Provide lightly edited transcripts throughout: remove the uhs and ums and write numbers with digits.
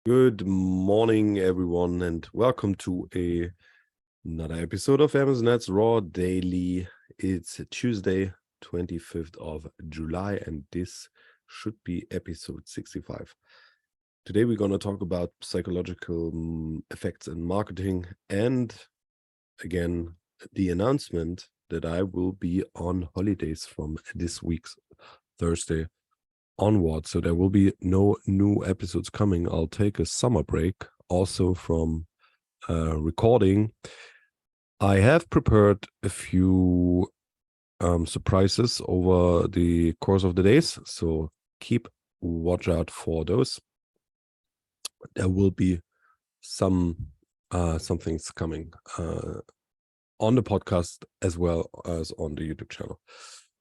Good morning, everyone, and welcome to another episode of Amazonet's Raw Daily. It's Tuesday, 25th of July, and this should be episode 65. Today, we're going to talk about psychological effects in marketing and, again, the announcement that I will be on holidays from this week's Thursday onward, so there will be no new episodes coming. I'll take a summer break also from recording. I have prepared a few surprises over the course of the days, so keep watch out for those. There will be some things coming on the podcast as well as on the YouTube channel.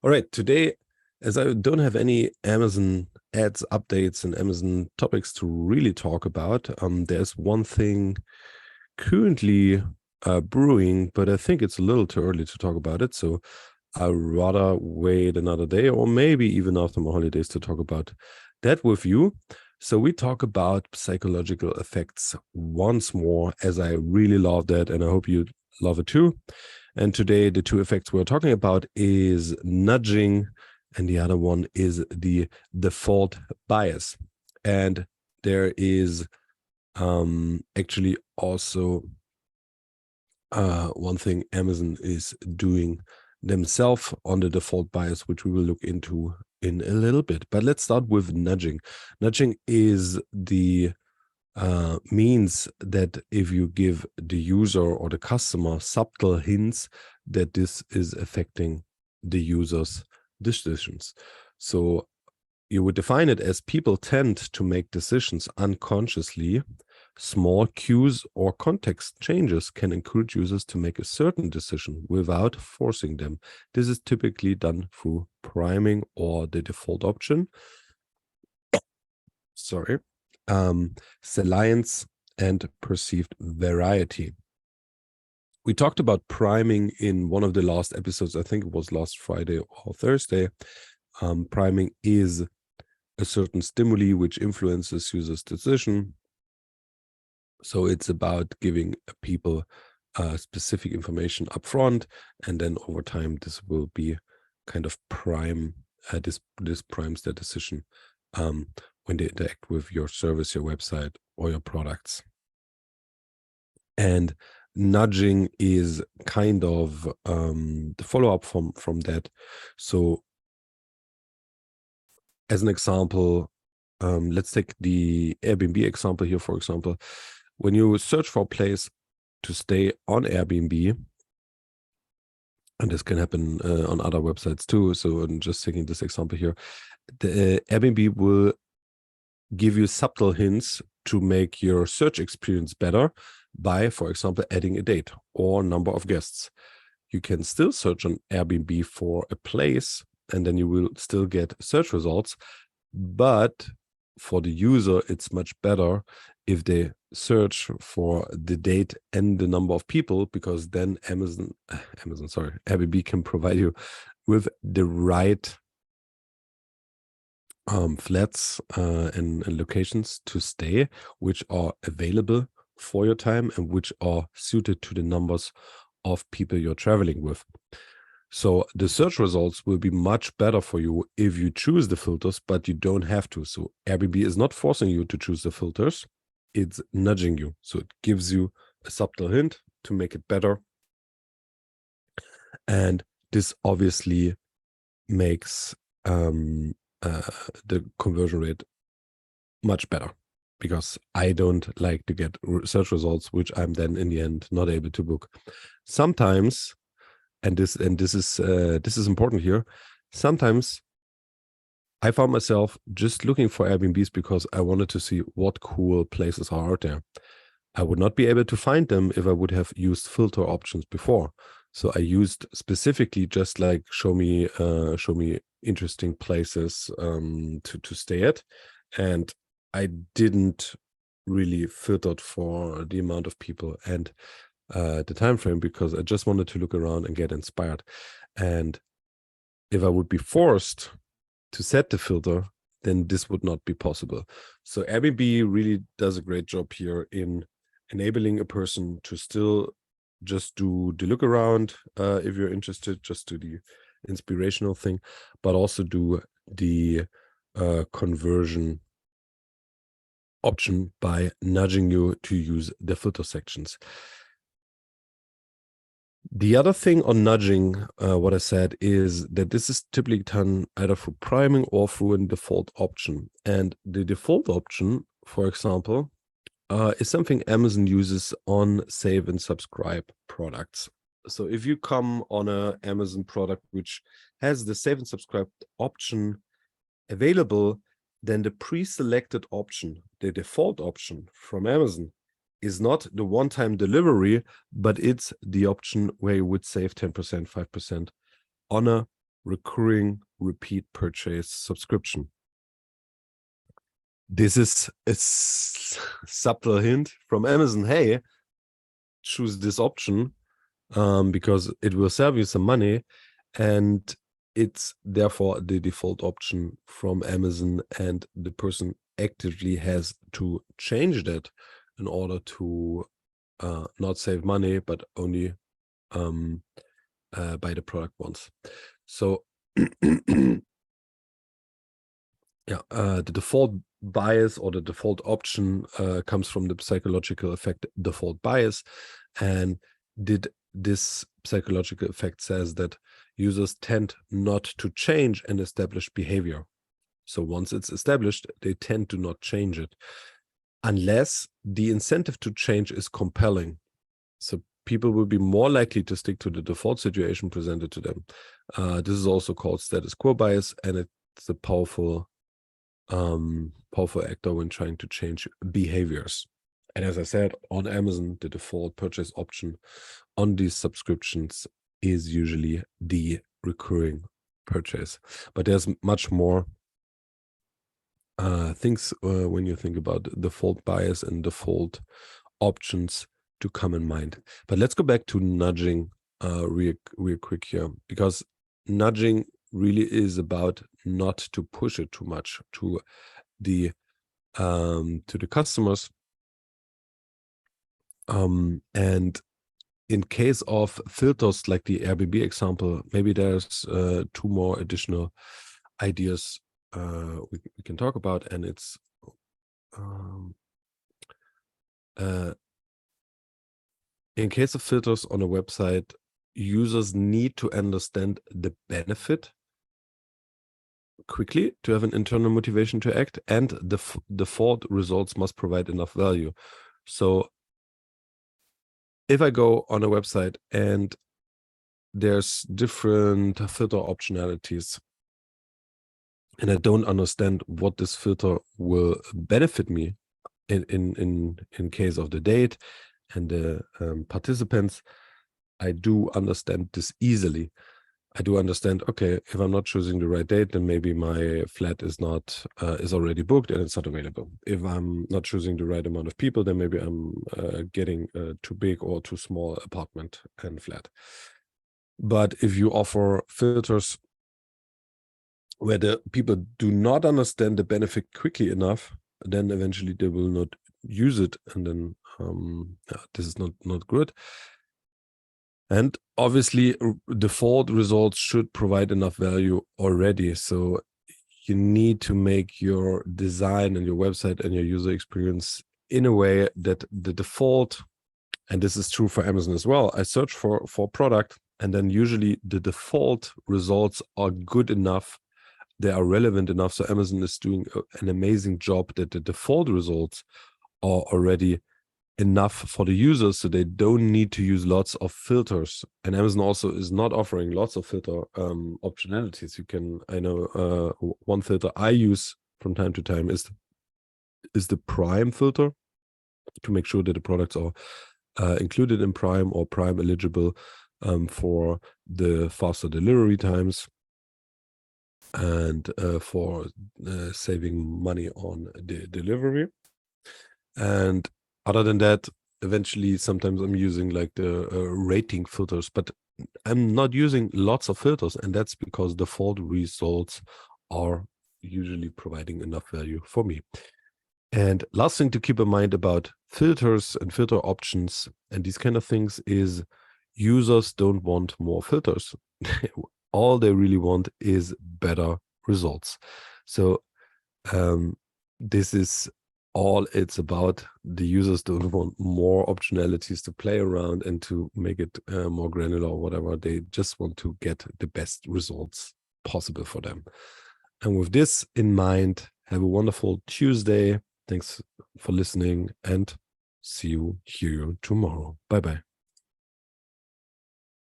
All right, today, as I don't have any Amazon ads updates and Amazon topics to really talk about, there's one thing currently brewing, but I think it's a little too early to talk about it. So I'd rather wait another day or maybe even after my holidays to talk about that with you. So we talk about psychological effects once more, as I really love that, and I hope you love it too. And today, the two effects we're talking about is nudging, and the other one is the default bias. And there is actually also one thing Amazon is doing themselves on the default bias, which we will look into in a little bit. But let's start with nudging. Nudging is the means that if you give the user or the customer subtle hints that this is affecting the user's decisions. So you would define it as people tend to make decisions unconsciously. Small cues or context changes can encourage users to make a certain decision without forcing them. This is typically done through priming or the default option. Salience and perceived variety. We talked about priming in one of the last episodes. I think it was last Friday or Thursday. Priming is a certain stimuli which influences users' decision. So it's about giving people specific information upfront, and then over time this will be kind of prime. This primes their decision when they interact with your service, your website, or your products. And nudging is kind of the follow-up from that. So as an example, let's take the Airbnb example here, for example. When you search for a place to stay on Airbnb, and this can happen on other websites too, so I'm just taking this example here, the Airbnb will give you subtle hints to make your search experience better by, for example, adding a date or number of guests. You can still search on Airbnb for a place, and then you will still get search results. But for the user, it's much better if they search for the date and the number of people, because then Airbnb can provide you with the right flats and locations to stay, which are available for your time and which are suited to the numbers of people you're traveling with. So the search results will be much better for you if you choose the filters, but you don't have to. So Airbnb is not forcing you to choose the filters. It's nudging you. So it gives you a subtle hint to make it better. And this obviously makes the conversion rate much better, because I don't like to get search results which I'm then in the end not able to book. Sometimes, and this is important here, sometimes I found myself just looking for Airbnbs because I wanted to see what cool places are out there. I would not be able to find them if I would have used filter options before. So I used specifically just like show me interesting places to stay at, and I didn't really filtered for the amount of people and the time frame, because I just wanted to look around and get inspired. And if I would be forced to set the filter, then this would not be possible. So Airbnb really does a great job here in enabling a person to still just do the look around, if you're interested, just do the inspirational thing, but also do the conversion option by nudging you to use the filter sections. The other thing on nudging, what I said, is that this is typically done either through priming or through a default option. And the default option, for example, is something Amazon uses on save and subscribe products. So if you come on a Amazon product which has the save and subscribe option available, then the pre-selected option, the default option from Amazon, is not the one-time delivery, but it's the option where you would save 10%, 5% on a recurring repeat purchase subscription. This is a subtle hint from Amazon. Hey, choose this option because it will save you some money, and it's therefore the default option from Amazon, and the person actively has to change that in order to not save money, but only buy the product once. So yeah, the default bias or the default option comes from the psychological effect default bias, and this psychological effect says that users tend not to change an established behavior. So once it's established, they tend to not change it unless the incentive to change is compelling. So people will be more likely to stick to the default situation presented to them. This is also called status quo bias, and it's a powerful actor when trying to change behaviors. And as I said, on Amazon, the default purchase option on these subscriptions is usually the recurring purchase. But there's much more things when you think about default bias and default options to come in mind. But let's go back to nudging real quick here, because nudging really is about not to push it too much to the customers. And in case of filters like the Airbnb example, maybe there's two more additional ideas we can talk about, and it's in case of filters on a website, users need to understand the benefit quickly to have an internal motivation to act, and the default results must provide enough value. So if I go on a website and there's different filter optionalities, and I don't understand what this filter will benefit me in case of the date and the participants, I do understand this easily. I do understand, okay, if I'm not choosing the right date, then maybe my flat is not is already booked and it's not available. If I'm not choosing the right amount of people, then maybe I'm getting a too big or too small apartment and flat. But if you offer filters where the people do not understand the benefit quickly enough, then eventually they will not use it, and then this is not good. And obviously, default results should provide enough value already. So you need to make your design and your website and your user experience in a way that the default, and this is true for Amazon as well, I search for product, and then usually the default results are good enough, they are relevant enough. So Amazon is doing an amazing job that the default results are already enough for the users, so they don't need to use lots of filters. And Amazon also is not offering lots of filter optionalities. You can, I know one filter I use from time to time is the Prime filter, to make sure that the products are included in Prime or Prime eligible for the faster delivery times and for saving money on the delivery. And other than that, eventually sometimes I'm using like the rating filters, but I'm not using lots of filters, and that's because default results are usually providing enough value for me. And last thing to keep in mind about filters and filter options and these kind of things is users don't want more filters. All they really want is better results. So this is all it's about. The users don't want more optionalities to play around and to make it more granular or whatever. They just want to get the best results possible for them. And with this in mind, have a wonderful Tuesday. Thanks for listening and see you here tomorrow. Bye-bye.